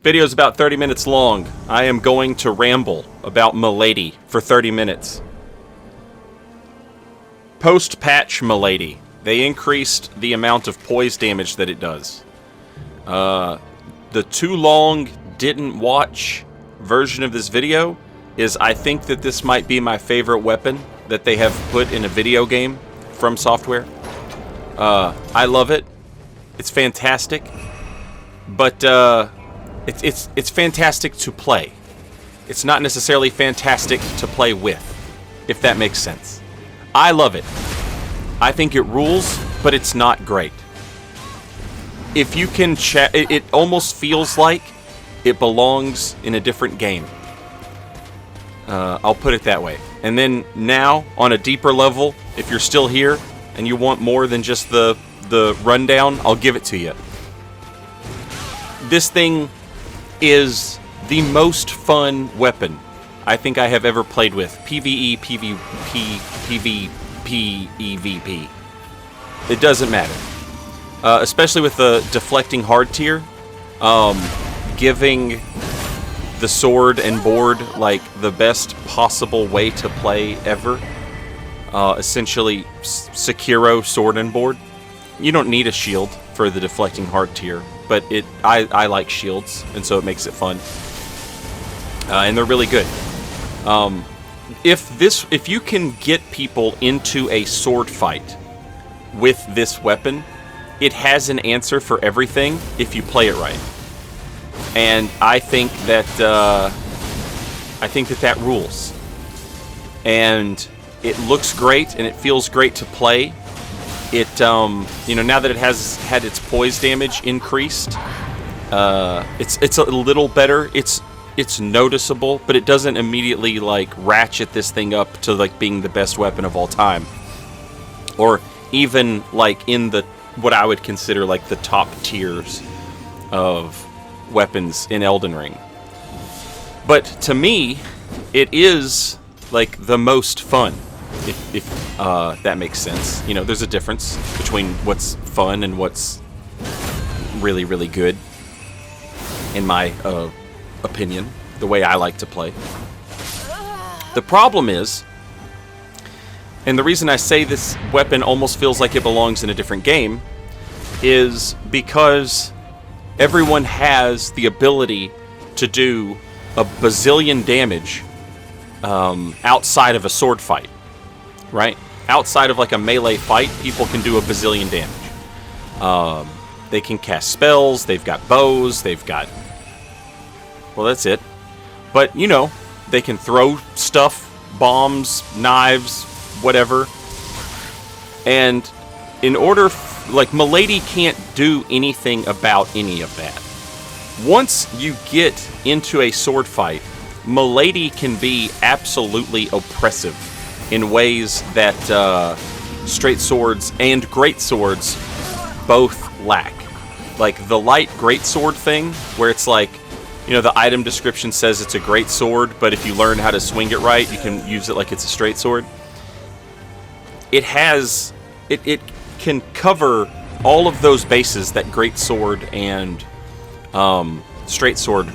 Video is about 30 minutes long. I am going to ramble about Milady for 30 minutes. Post-patch Milady, they increased the amount of poise damage that it does. The too long didn't watch version of this video is I think that this might be my favorite weapon that they have put in a video game from Software. I love it. It's fantastic. But it's fantastic to play. It's not necessarily fantastic to play with, if that makes sense. I love it. I think it rules, but it's not great. If you can check, it almost feels like it belongs in a different game. I'll put it that way. And then now, on a deeper level, if you're still here and you want more than just the rundown, I'll give it to you. This thing is the most fun weapon I think I have ever played with. PvE, PvP, PvP, EVP. It doesn't matter. Especially with the deflecting hard tier, giving the sword and board like the best possible way to play ever. Essentially, Sekiro sword and board. You don't need a shield for the deflecting hard tier, but I like shields, and so it makes it fun. And they're really good. If you can get people into a sword fight with this weapon, it has an answer for everything if you play it right. And I think that that rules. And it looks great and it feels great to play. It now that it has had its poise damage increased, it's a little better. It's noticeable, but it doesn't immediately like ratchet this thing up to like being the best weapon of all time, or even like in the what I would consider like the top tiers of weapons in Elden Ring. But to me, it is like the most fun, if that makes sense. You know, there's a difference between what's fun and what's really, really good, in my opinion, the way I like to play. The problem is, and the reason I say this weapon almost feels like it belongs in a different game, is because everyone has the ability to do a bazillion damage outside of a sword fight, right? Outside of like a melee fight, people can do a bazillion damage. They can cast spells, they've got bows, they've got... well, that's it. But, you know, they can throw stuff, bombs, knives, whatever. And in order... like, Milady can't do anything about any of that. Once you get into a sword fight, Milady can be absolutely oppressive in ways that straight swords and great swords both lack. Like, the light great sword thing, where it's like, you know, the item description says it's a great sword, but if you learn how to swing it right, you can use it like it's a straight sword. It has... It can cover all of those bases that great sword and straight sword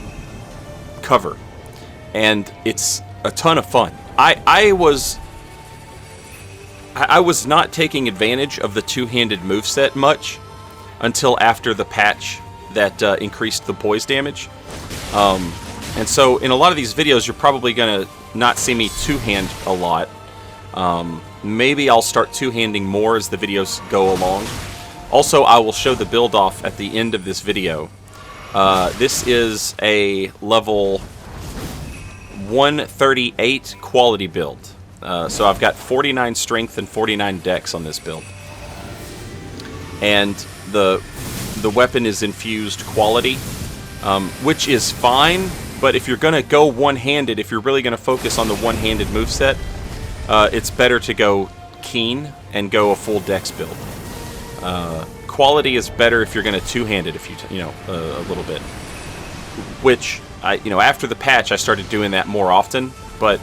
cover. And it's a ton of fun. I was not taking advantage of the two-handed moveset much until after the patch that increased the poise damage. And so in a lot of these videos, you're probably going to not see me two-hand a lot. Maybe I'll start two-handing more as the videos go along. Also, I will show the build off at the end of this video. This is a level 138 quality build. So I've got 49 strength and 49 dex on this build. And the weapon is infused quality, which is fine, but if you're going to go one-handed, if you're really going to focus on the one-handed moveset, it's better to go keen and go a full dex build. Quality is better if you're going to two-handed, if you know, a little bit. Which, after the patch, I started doing that more often, but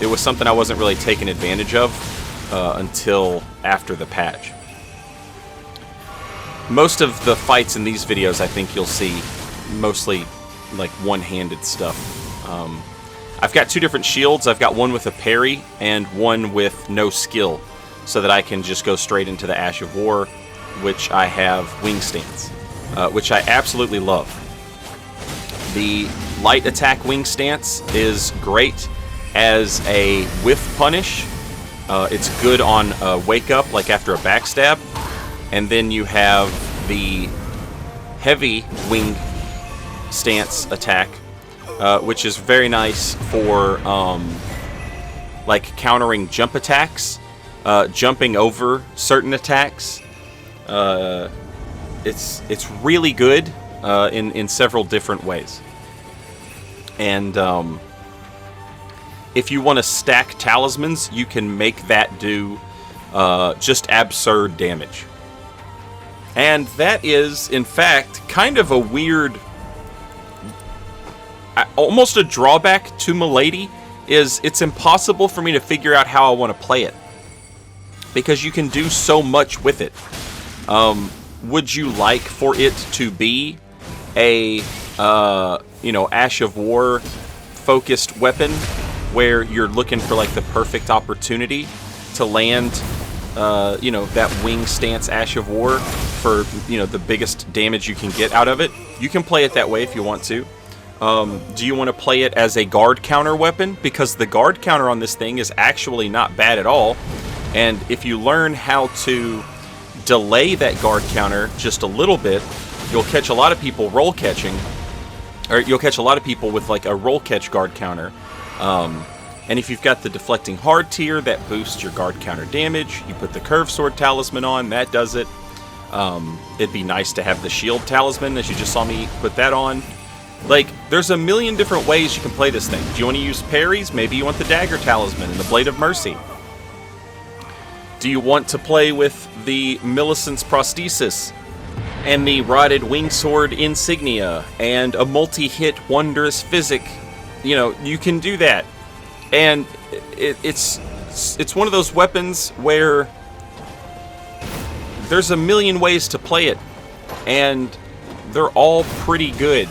it was something I wasn't really taking advantage of until after the patch. Most of the fights in these videos, I think you'll see, mostly like one-handed stuff. I've got 2 different shields. I've got one with a parry and one with no skill, so that I can just go straight into the Ash of War, which I have wing stance, which I absolutely love. The light attack wing stance is great as a whiff punish. It's good on a wake up, like after a backstab. And then you have the heavy wing stance attack, which is very nice for like countering jump attacks, jumping over certain attacks. It's really good in several different ways. And if you want to stack talismans, you can make that do just absurd damage. And that is, in fact, kind of a weird, almost a drawback to Milady, is it's impossible for me to figure out how I want to play it, because you can do so much with it. Would you like for it to be a Ash of War focused weapon, where you're looking for like the perfect opportunity to land that wing stance Ash of War for the biggest damage you can get out of it? You can play it that way if you want to. Do you want to play it as a guard counter weapon? Because the guard counter on this thing is actually not bad at all, and if you learn how to delay that guard counter just a little bit, you'll catch a lot of people roll catching, or you'll catch a lot of people with like a roll catch guard counter. And if you've got the deflecting hard tier, that boosts your guard counter damage. You put the curved sword talisman on, that does it. It'd be nice to have the shield talisman, as you just saw me put that on. Like, there's a million different ways you can play this thing. Do you want to use parries? Maybe you want the dagger talisman and the blade of mercy. Do you want to play with the Millicent's prosthesis and the rotted wingsword insignia and a multi-hit wondrous physic? You can do that. And it's one of those weapons where there's a million ways to play it, and they're all pretty good.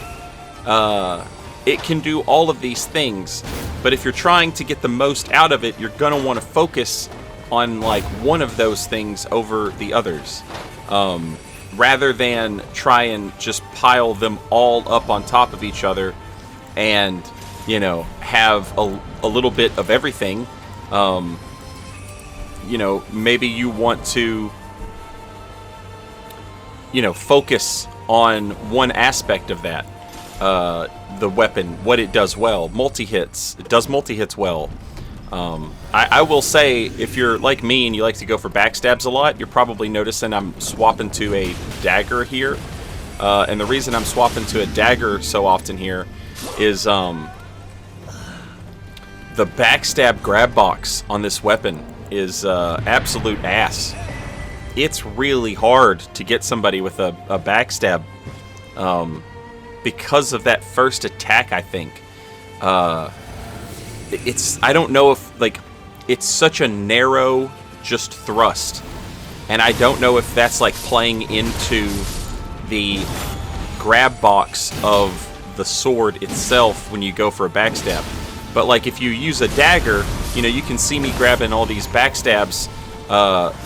It can do all of these things, but if you're trying to get the most out of it, you're gonna want to focus on like one of those things over the others, rather than try and just pile them all up on top of each other and have a little bit of everything. Maybe you want to focus on one aspect of that. The weapon, what it does well. Multi-hits. It does multi-hits well. I will say, if you're like me and you like to go for backstabs a lot, you're probably noticing I'm swapping to a dagger here. And the reason I'm swapping to a dagger so often here is the backstab grab box on this weapon is absolute ass. It's really hard to get somebody with a backstab because of that first attack, I think. I don't know if, like, it's such a narrow just thrust, and I don't know if that's like playing into the grab box of the sword itself when you go for a backstab. But like if you use a dagger, you can see me grabbing all these backstabs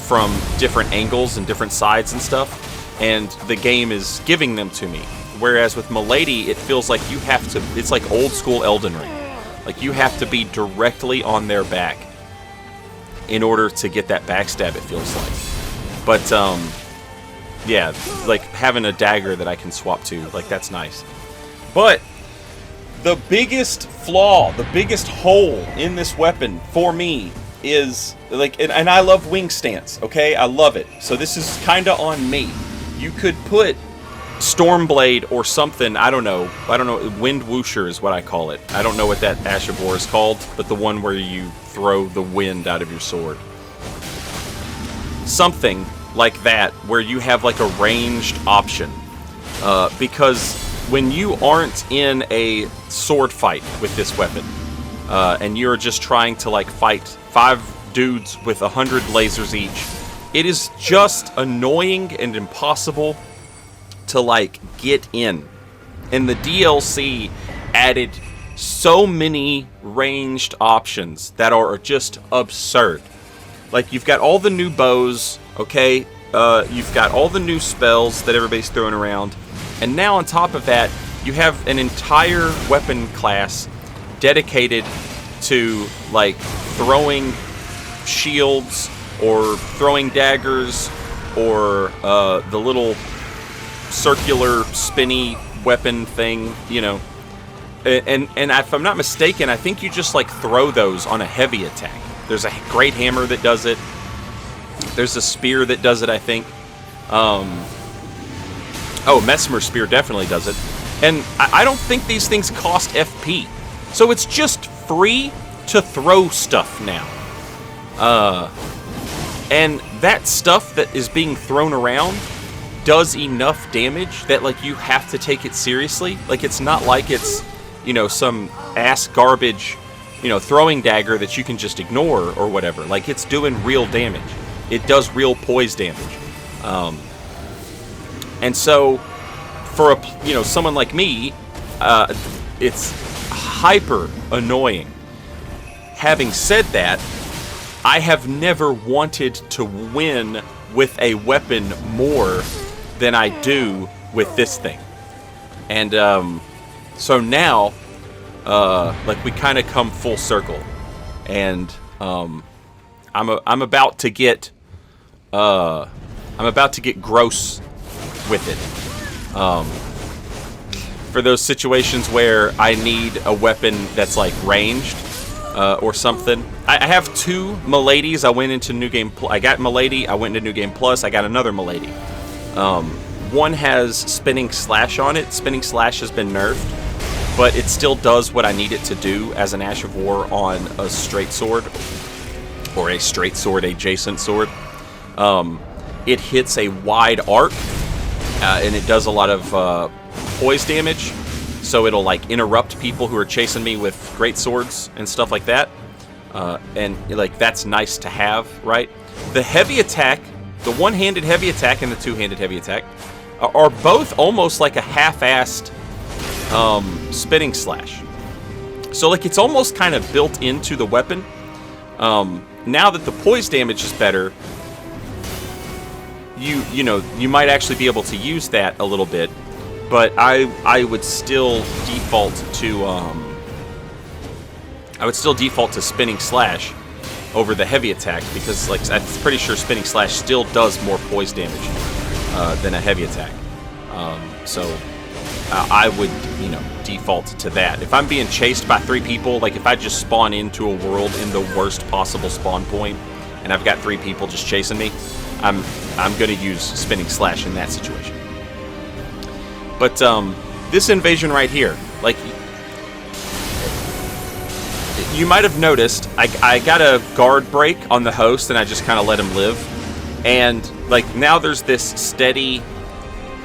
from different angles and different sides and stuff, and the game is giving them to me. Whereas with Milady, it feels like you have to, it's like old school Elden Ring. Like you have to be directly on their back in order to get that backstab, it feels like. But yeah, like having a dagger that I can swap to, like that's nice. But the biggest flaw, the biggest hole in this weapon for me is like, and I love wing stance, okay? I love it. So this is kind of on me. You could put Stormblade or something, I don't know, Wind Whoosher is what I call it. I don't know what that Ash of War is called, but the one where you throw the wind out of your sword. Something like that, where you have like a ranged option. Because when you aren't in a sword fight with this weapon, and you're just trying to like fight 5 dudes with 100 lasers each, it is just annoying and impossible to like get in. And the DLC added so many ranged options that are just absurd. Like, you've got all the new bows, okay? You've got all the new spells that everybody's throwing around. And now on top of that, you have an entire weapon class dedicated to, like, throwing shields or throwing daggers or the little circular spinny weapon thing, you know. And if I'm not mistaken, I think you just, like, throw those on a heavy attack. There's a great hammer that does it. There's a spear that does it, I think. Oh, Mesmer Spear definitely does it. And I don't think these things cost FP. So it's just free to throw stuff now. And that stuff that is being thrown around does enough damage that, like, you have to take it seriously. Like, it's not like it's, you know, some ass garbage, you know, throwing dagger that you can just ignore or whatever. Like, it's doing real damage. It does real poise damage. And so, for a, you know, someone like me, it's hyper annoying. Having said that, I have never wanted to win with a weapon more than I do with this thing. And so now, like, we kind of come full circle, and I'm about to get gross with it. For those situations where I need a weapon that's, like, ranged or something. I have two Miladies. I went into New Game. I got Milady. I went into New Game Plus. I got another Milady. One has Spinning Slash on it. Spinning Slash has been nerfed, but it still does what I need it to do as an Ash of War on a straight sword, or a straight sword adjacent sword. It hits a wide arc, and it does a lot of poise damage, so it'll, like, interrupt people who are chasing me with great swords and stuff like that. And, like, that's nice to have, right? The heavy attack, the one-handed heavy attack and the two-handed heavy attack, are both almost like a half-assed Spinning Slash. So, like, it's almost kind of built into the weapon. Now that the poise damage is better, you know, you might actually be able to use that a little bit, but I would still default to Spinning Slash over the heavy attack, because, like, I'm pretty sure Spinning Slash still does more poise damage than a heavy attack. So I would, you know, default to that. If I'm being chased by 3 people, like, if I just spawn into a world in the worst possible spawn point, and I've got 3 people just chasing me, I'm gonna use Spinning Slash in that situation. But this invasion right here, like, you might have noticed, I got a guard break on the host, and I just kind of let him live. And, like, now there's this steady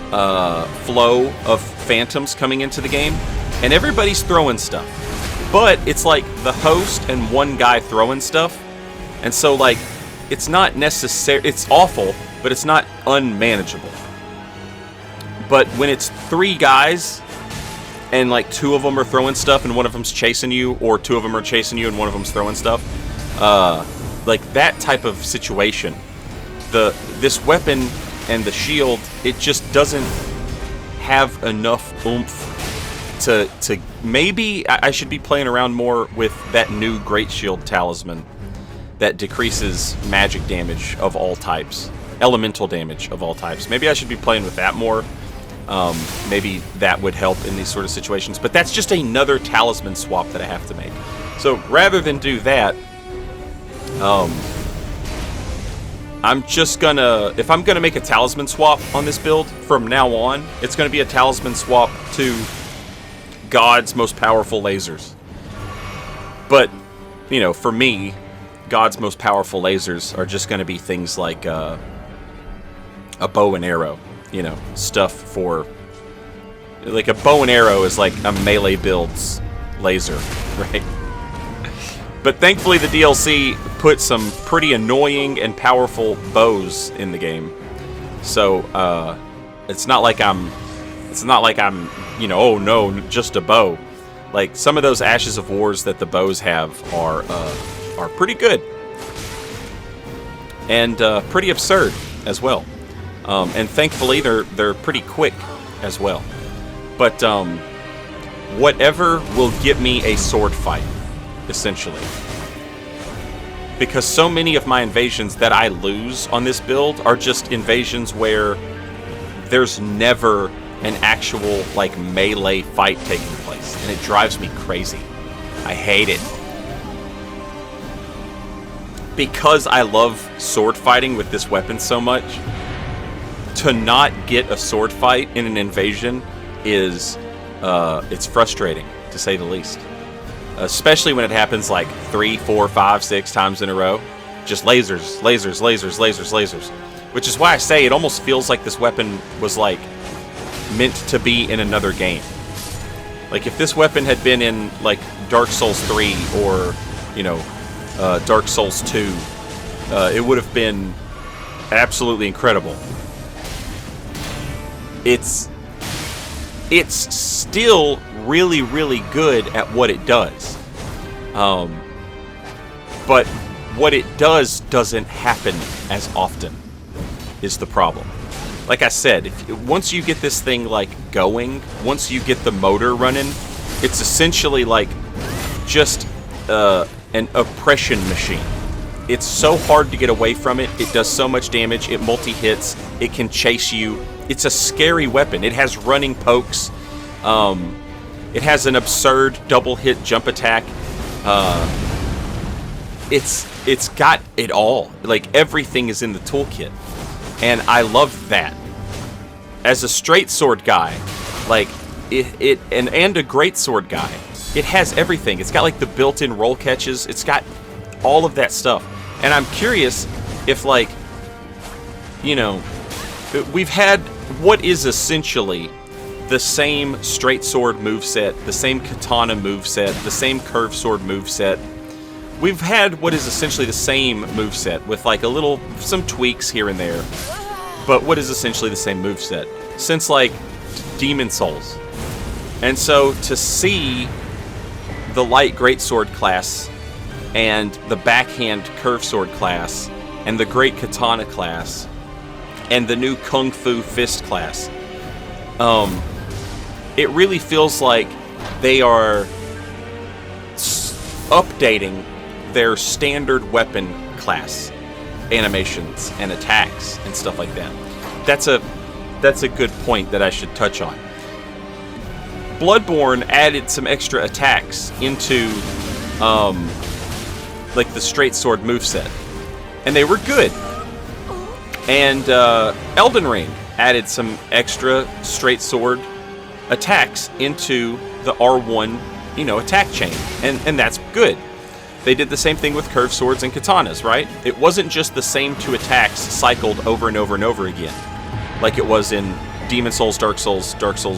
flow of phantoms coming into the game, and everybody's throwing stuff. But it's like the host and one guy throwing stuff, and so, like, it's not necessary. It's awful, but it's not unmanageable. But when it's 3 guys, and, like, 2 of them are throwing stuff and one of them's chasing you, or 2 of them are chasing you and one of them's throwing stuff, like, that type of situation, this weapon and the shield, it just doesn't have enough oomph to maybe I should be playing around more with that new Great Shield Talisman that decreases magic damage of all types, elemental damage of all types. Maybe I should be playing with that more. Maybe that would help in these sort of situations. But that's just another talisman swap that I have to make. So rather than do that, I'm just gonna, if I'm gonna make a talisman swap on this build, from now on, it's gonna be a talisman swap to God's most powerful lasers. But, you know, for me, God's most powerful lasers are just gonna be things like a bow and arrow. You know, stuff for, like, a bow and arrow is like a melee build's laser, right? But thankfully the DLC put some pretty annoying and powerful bows in the game. So, it's not like I'm you know, oh no, just a bow. Like, some of those Ashes of Wars that the bows have are pretty good. And pretty absurd as well. And thankfully, they're pretty quick as well. But whatever will get me a sword fight, essentially. Because so many of my invasions that I lose on this build are just invasions where there's never an actual, like, melee fight taking place. And it drives me crazy. I hate it. Because I love sword fighting with this weapon so much, to not get a sword fight in an invasion is, it's frustrating, to say the least. Especially when it happens like 3, 4, 5, 6 times in a row. Just lasers, lasers, lasers, lasers, lasers. Which is why I say it almost feels like this weapon was, like, meant to be in another game. Like, if this weapon had been in, like, Dark Souls 3 or, you know, Dark Souls 2, it would have been absolutely incredible. It's still really, really good at what it does. But what it does doesn't happen as often, is the problem. Like I said, once you get this thing, like, going, once you get the motor running, it's essentially like just an oppression machine. It's so hard to get away from it. It does so much damage. It multi-hits. It can chase you. It's a scary weapon. It has running pokes. It has an absurd double-hit jump attack. It's got it all. Like, everything is in the toolkit. And I love that. As a straight sword guy, like, and a great sword guy, it has everything. It's got, like, the built-in roll catches. It's got all of that stuff. And I'm curious if, like, you know, we've had what is essentially the same straight sword moveset, the same katana moveset, the same curved sword moveset. We've had what is essentially the same moveset with, like, some tweaks here and there, but what is essentially the same moveset since, like, Demon Souls. And so to see the light greatsword class and the backhand curved sword class and the great katana class and the new kung fu fist class, it really feels like they are updating their standard weapon class animations and attacks and stuff like that. That's a good point that I should touch on. Bloodborne added some extra attacks into like the straight sword moveset, and they were good. And Elden Ring added some extra straight sword attacks into the R1, you know, attack chain, and that's good. They did the same thing with curved swords and katanas, right? It wasn't just the same two attacks cycled over and over and over again, like it was in Demon Souls, Dark Souls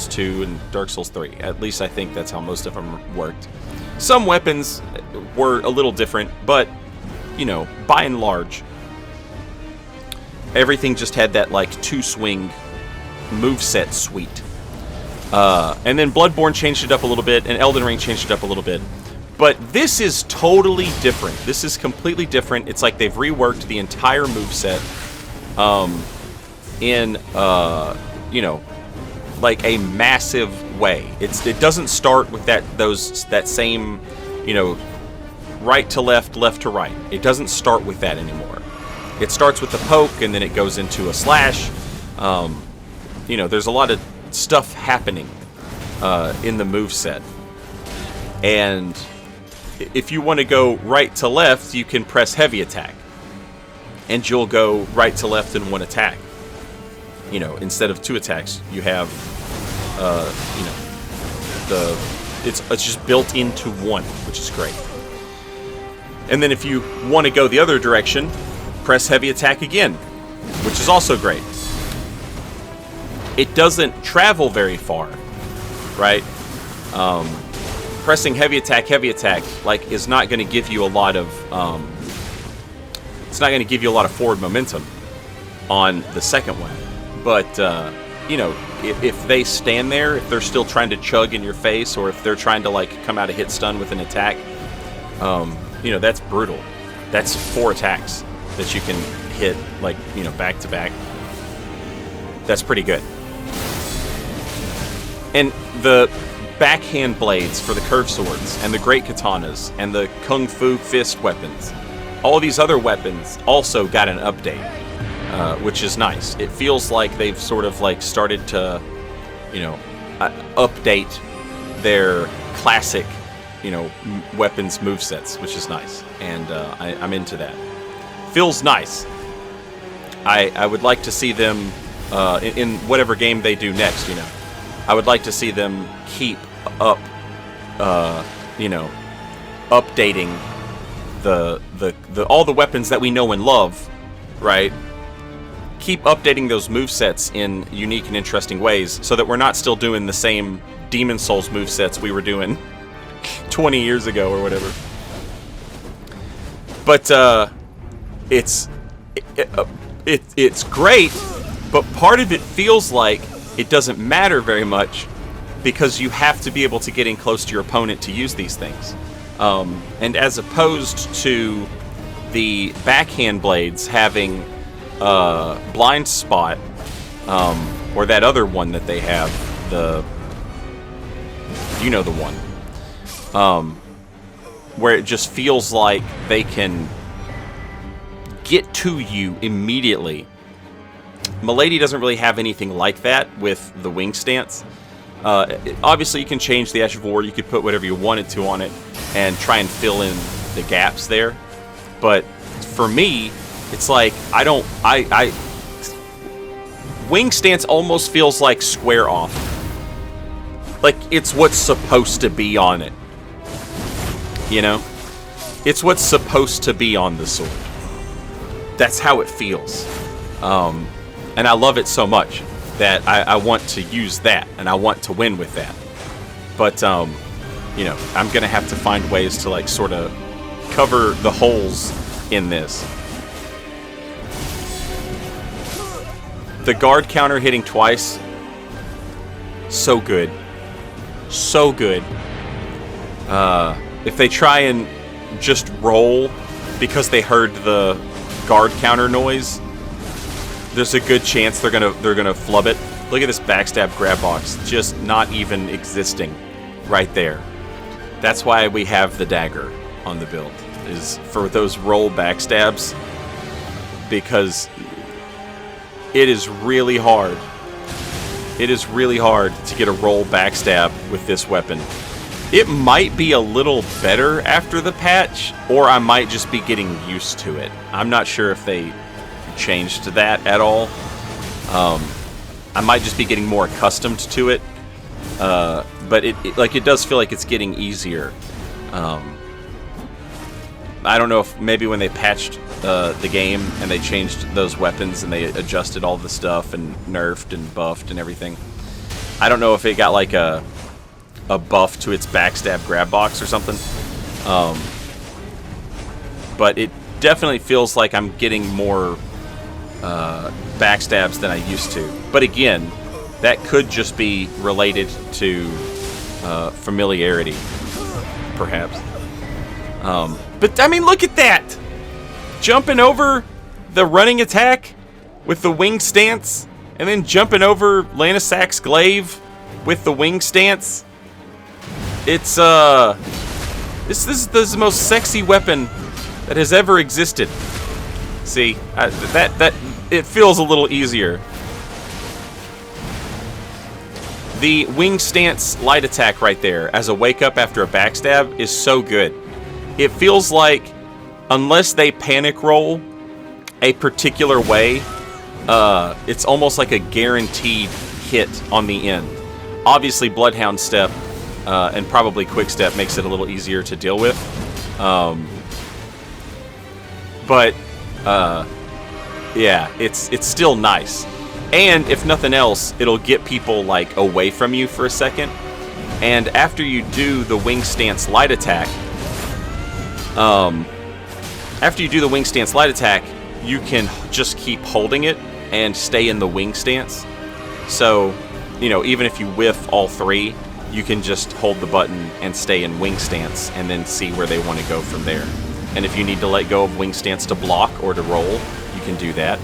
2, and Dark Souls 3. At least I think that's how most of them worked. Some weapons were a little different, but, you know, by and large, everything just had that, like, two-swing moveset suite. And then Bloodborne changed it up a little bit, and Elden Ring changed it up a little bit. But this is totally different. This is completely different. It's like they've reworked the entire moveset in, you know, like a massive way. It doesn't start with that same, you know, right to left, left to right. It doesn't start with that anymore. It starts with the poke, and then it goes into a slash. You know, there's a lot of stuff happening in the moveset. And if you want to go right to left, you can press heavy attack. And you'll go right to left in one attack. You know, instead of two attacks, you have, you know, it's just built into one, which is great. And then if you want to go the other direction, press heavy attack again, which is also great. It doesn't travel very far, right? Pressing heavy attack, like, is not going to give you a lot of, it's not going to give you a lot of forward momentum on the second one. But, you know, if they stand there, if they're still trying to chug in your face, or if they're trying to like come out of hit stun with an attack, you know, that's brutal. That's 4 attacks that you can hit, like, you know, back to back. That's pretty good. And the backhand blades for the curved swords, and the great katanas, and the kung fu fist weapons, all these other weapons also got an update, which is nice. It feels like they've sort of like started to, you know, update their classic, you know, weapons movesets, which is nice, and I'm into that. Feels nice. I would like to see them in whatever game they do next. You know, I would like to see them keep up, you know, updating the all the weapons that we know and love, right? Keep updating those movesets in unique and interesting ways, so that we're not still doing the same Demon Souls movesets we were doing 20 years ago or whatever. But it's great, but part of it feels like it doesn't matter very much, because you have to be able to get in close to your opponent to use these things. And as opposed to the backhand blades having blind spot, or that other one that they have, you know, the one, where it just feels like they can get to you immediately. Milady doesn't really have anything like that with the wing stance. Obviously, you can change the Ash of War. You could put whatever you wanted to on it and try and fill in the gaps there. But for me, it's like wing stance almost feels like square off. Like it's what's supposed to be on it. You know? It's what's supposed to be on the sword. That's how it feels. And I love it so much that I want to use that, and I want to win with that. But, you know, I'm going to have to find ways to, like, sort of cover the holes in this. The guard counter hitting twice, so good. So good. If they try and just roll because they heard the guard counter noise, there's a good chance they're gonna flub it. Look at this backstab grab box, just not even existing right there. That's why we have the dagger on the build, is for those roll backstabs, because it is really hard. It is really hard to get a roll backstab with this weapon. It might be a little better after the patch, or I might just be getting used to it. I'm not sure if they changed that at all. I might just be getting more accustomed to it, but it does feel like it's getting easier. I don't know if maybe when they patched the game and they changed those weapons and they adjusted all the stuff and nerfed and buffed and everything, I don't know if it got like a buff to its backstab grab box or something, but it definitely feels like I'm getting more backstabs than I used to. But again, that could just be related to familiarity, perhaps. But I mean, look at that! Jumping over the running attack with the wing stance, and then jumping over Lanasak's glaive with the wing stance. It's this is the most sexy weapon that has ever existed. See, that it feels a little easier. The wing stance light attack right there as a wake up after a backstab is so good. It feels like, unless they panic roll a particular way, it's almost like a guaranteed hit on the end. Obviously, Bloodhound Step and probably Quick Step makes it a little easier to deal with. Yeah, it's still nice. And if nothing else, it'll get people like away from you for a second. And after you do the wing stance light attack, you can just keep holding it and stay in the wing stance. So you know, even if you whiff all 3, you can just hold the button and stay in wing stance and then see where they want to go from there. And if you need to let go of wing stance to block or to roll, you can do that.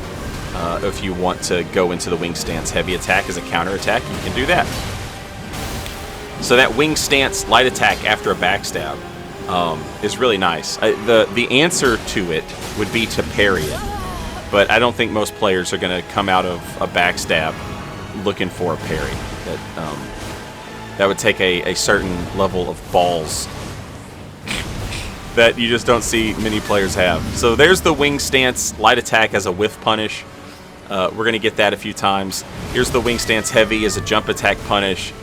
If you want to go into the wing stance heavy attack as a counter attack, you can do that. So that wing stance light attack after a backstab is really nice. The answer to it would be to parry it, but I don't think most players are going to come out of a backstab looking for a parry. That would take a certain level of balls that you just don't see many players have. So there's the wing stance light attack as a whiff punish. We're going to get that a few times. Here's the wing stance heavy as a jump attack punish.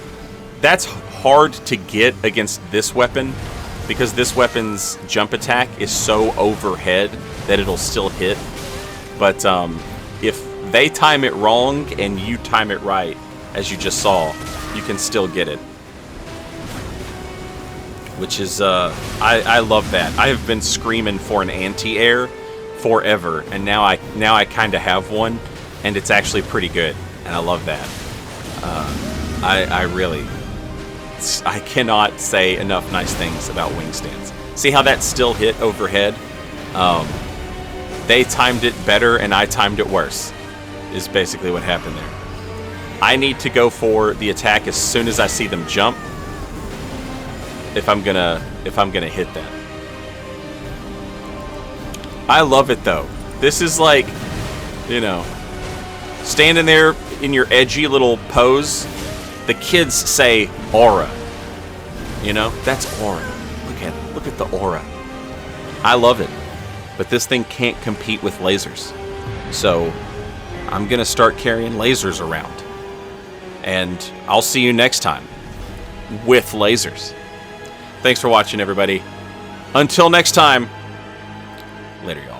That's hard to get against this weapon because this weapon's jump attack is so overhead that it'll still hit. But if they time it wrong and you time it right, as you just saw, you can still get it. Which is, I love that. I have been screaming for an anti-air forever, and now I kind of have one, and it's actually pretty good, and I love that. I cannot say enough nice things about wing stance. See how that still hit overhead? They timed it better, and I timed it worse, is basically what happened there. I need to go for the attack as soon as I see them jump, if I'm gonna hit that. I love it though. This is like, you know, standing there in your edgy little pose. The kids say aura. You know, that's aura. Look at it. Look at the aura. I love it. But this thing can't compete with lasers. So I'm gonna start carrying lasers around. And I'll see you next time with lasers. Thanks for watching, everybody. Until next time, later, y'all.